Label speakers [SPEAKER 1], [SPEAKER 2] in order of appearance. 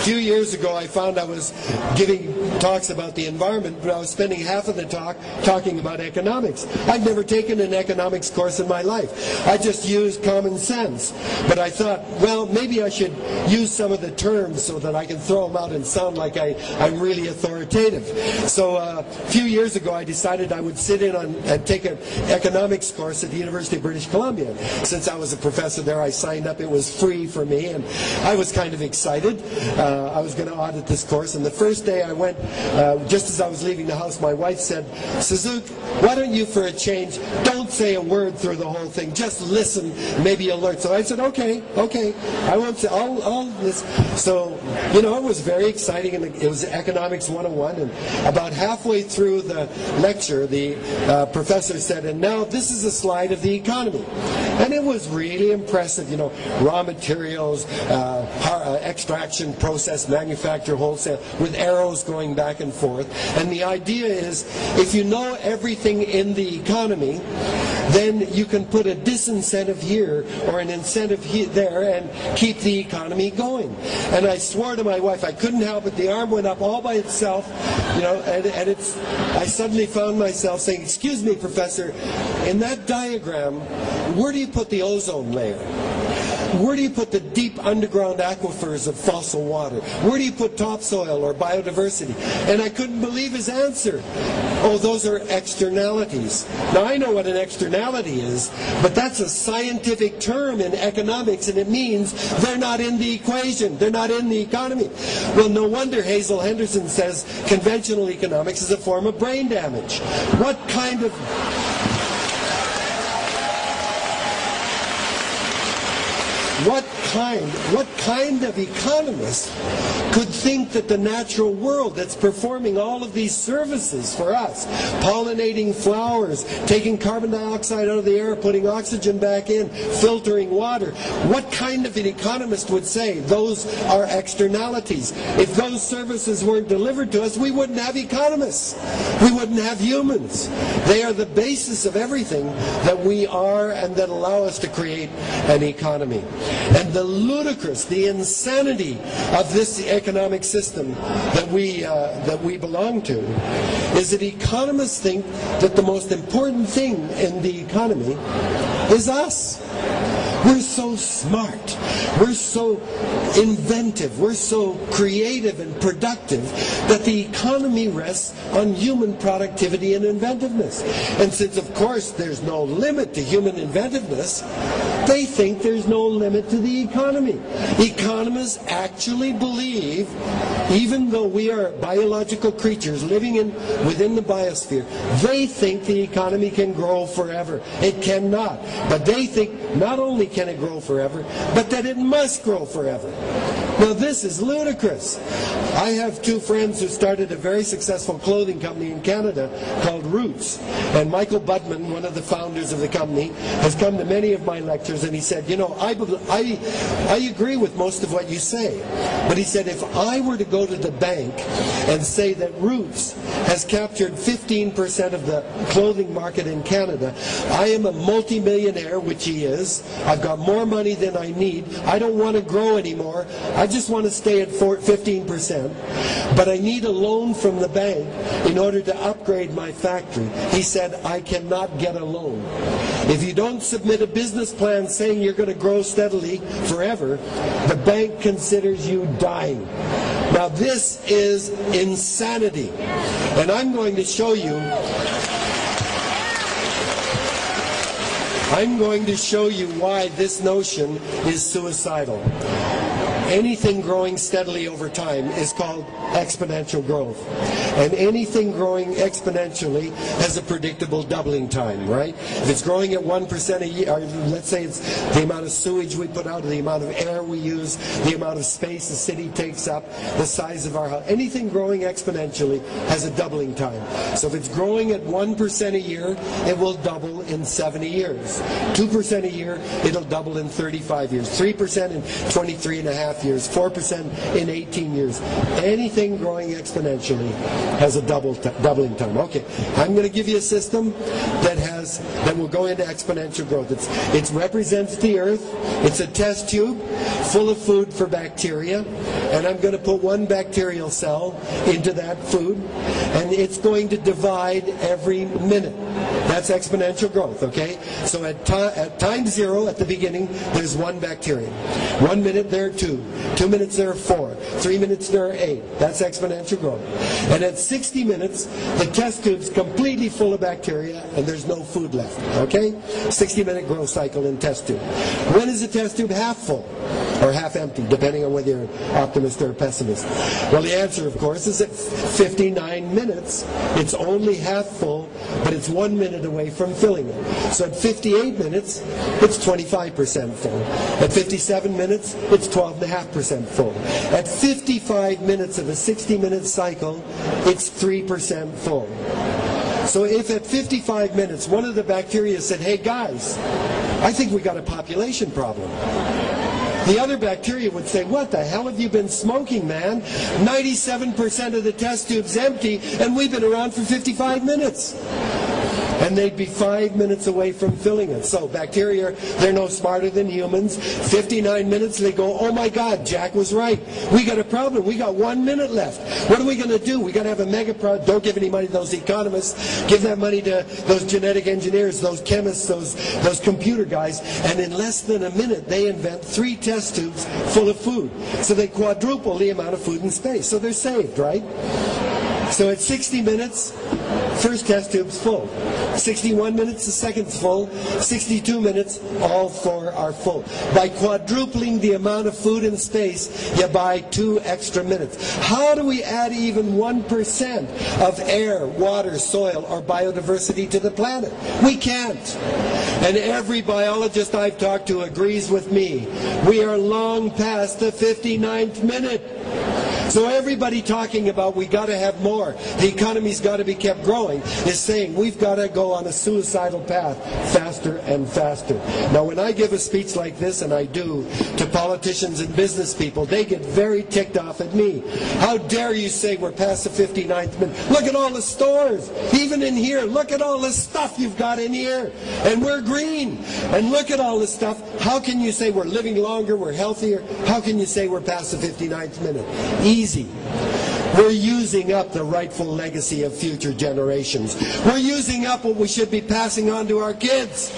[SPEAKER 1] few years ago I found I was giving talks about the environment, but I was spending half of the talk talking about economics. I'd never taken an economics course in my life. I just used common sense. But I thought, well, maybe I should use some of the terms so that I can throw them out and sound like I'm really authoritative. So a few years ago I decided I would sit in on and take an economics course at the University of British Columbia. Since I was a professor there, I signed up. It was free for me, and I was kind of excited. I was going to audit this course, and the first day I went, just as I was leaving the house, my wife said, "Suzuki, why don't you, for a change, don't say a word through the whole thing. Just listen. Maybe you'll learn." So I said, okay, I won't say, I'll listen. So, you know, it was very exciting, and it was Economics 101, and about halfway through the lecture, the professor said, "And now this is a slide of the economy." And it was really impressive, you know, raw materials, extraction, process, manufacture, wholesale, with arrows going back and forth. And the idea is, if you know everything in the economy, then you can put a disincentive here or an incentive there and keep the economy going. And I swore to my wife, I couldn't help it. The arm went up all by itself, you know, and I suddenly found myself saying, "Excuse me, Professor, in that diagram, where do you put the ozone layer? Where do you put the deep underground aquifers of fossil water? Where do you put topsoil or biodiversity?" And I couldn't believe his answer. "Oh, those are externalities." Now, I know what an externality is, but that's a scientific term in economics, and it means they're not in the equation. They're not in the economy. Well, no wonder Hazel Henderson says conventional economics is a form of brain damage. What kind of economist could think that the natural world that's performing all of these services for us, pollinating flowers, taking carbon dioxide out of the air, putting oxygen back in, filtering water, what kind of an economist would say those are externalities? If those services weren't delivered to us, we wouldn't have economists. We wouldn't have humans. They are the basis of everything that we are and that allow us to create an economy. And the ludicrous, the insanity of this economic system that we belong to is that economists think that the most important thing in the economy is us. We're so smart, we're so inventive, we're so creative and productive that the economy rests on human productivity and inventiveness. And since, of course, there's no limit to human inventiveness, they think there's no limit to the economy. Economists actually believe, even though we are biological creatures living within the biosphere, they think the economy can grow forever. It cannot. But they think not only can it grow forever, but that it must grow forever. Now, this is ludicrous. I have two friends who started a very successful clothing company in Canada called Roots. And Michael Budman, one of the founders of the company, has come to many of my lectures, and he said, "You know, I agree with most of what you say." But he said, if I were to go to the bank and say that Roots has captured 15% of the clothing market in Canada, I am a multimillionaire, which he is. I've got more money than I need. I don't want to grow anymore. I just want to stay at 15%. But I need a loan from the bank in order to upgrade my factory. He said, I cannot get a loan. If you don't submit a business plan saying you're going to grow steadily forever, the bank considers you dying. Now, this is insanity. And I'm going to show you why this notion is suicidal. Anything growing steadily over time is called exponential growth. And anything growing exponentially has a predictable doubling time, right? If it's growing at 1% a year, or let's say it's the amount of sewage we put out, or the amount of air we use, the amount of space the city takes up, the size of our house, anything growing exponentially has a doubling time. So if it's growing at 1% a year, it will double in 70 years. 2% a year, it'll double in 35 years. 3% in 23 and a half years, 4% in 18 years. Anything growing exponentially has a doubling time. Okay, I'm going to give you a system that has says that we'll go into exponential growth. It represents the Earth. It's a test tube full of food for bacteria, and I'm going to put one bacterial cell into that food, and it's going to divide every minute. That's exponential growth, okay? So at time 0, at the beginning, there's one bacterium. 1 minute, there are 2. 2 minutes, there are 4. 3 minutes, there are 8. That's exponential growth. And at 60 minutes, the test tube's completely full of bacteria, and there's no food left, okay? 60-minute growth cycle in test tube. When is the test tube half full? Or half empty, depending on whether you're an optimist or a pessimist. Well, the answer, of course, is at 59 minutes. It's only half full, but it's 1 minute away from filling it. So at 58 minutes, it's 25% full. At 57 minutes, it's 12.5% full. At 55 minutes of a 60-minute cycle, it's 3% full. So if at 55 minutes, one of the bacteria said, hey guys, I think we got a population problem. The other bacteria would say, what the hell have you been smoking, man? 97% of the test tube's empty, and we've been around for 55 minutes. And they'd be 5 minutes away from filling it. So bacteria, they're no smarter than humans. 59 minutes, they go, oh my God, Jack was right. We got a problem. We got 1 minute left. What are we going to do? We got to have a mega project. Don't give any money to those economists. Give that money to those genetic engineers, those chemists, those computer guys. And in less than a minute, they invent 3 test tubes full of food. So they quadruple the amount of food in space. So they're saved, right? So at 60 minutes, first test tube's full. 61 minutes, the second's full. 62 minutes, all 4 are full. By quadrupling the amount of food in space, you buy 2 extra minutes. How do we add even 1% of air, water, soil, or biodiversity to the planet? We can't. And every biologist I've talked to agrees with me. We are long past the 59th minute. So everybody talking about we got to have more, the economy's got to be kept growing, is saying we've got to go on a suicidal path faster and faster. Now when I give a speech like this, and I do, to politicians and business people, they get very ticked off at me. How dare you say we're past the 59th minute? Look at all the stores, even in here, look at all the stuff you've got in here, and we're green, and look at all this stuff. How can you say we're living longer, we're healthier? How can you say we're past the 59th minute? Easy. We're using up the rightful legacy of future generations. We're using up what we should be passing on to our kids.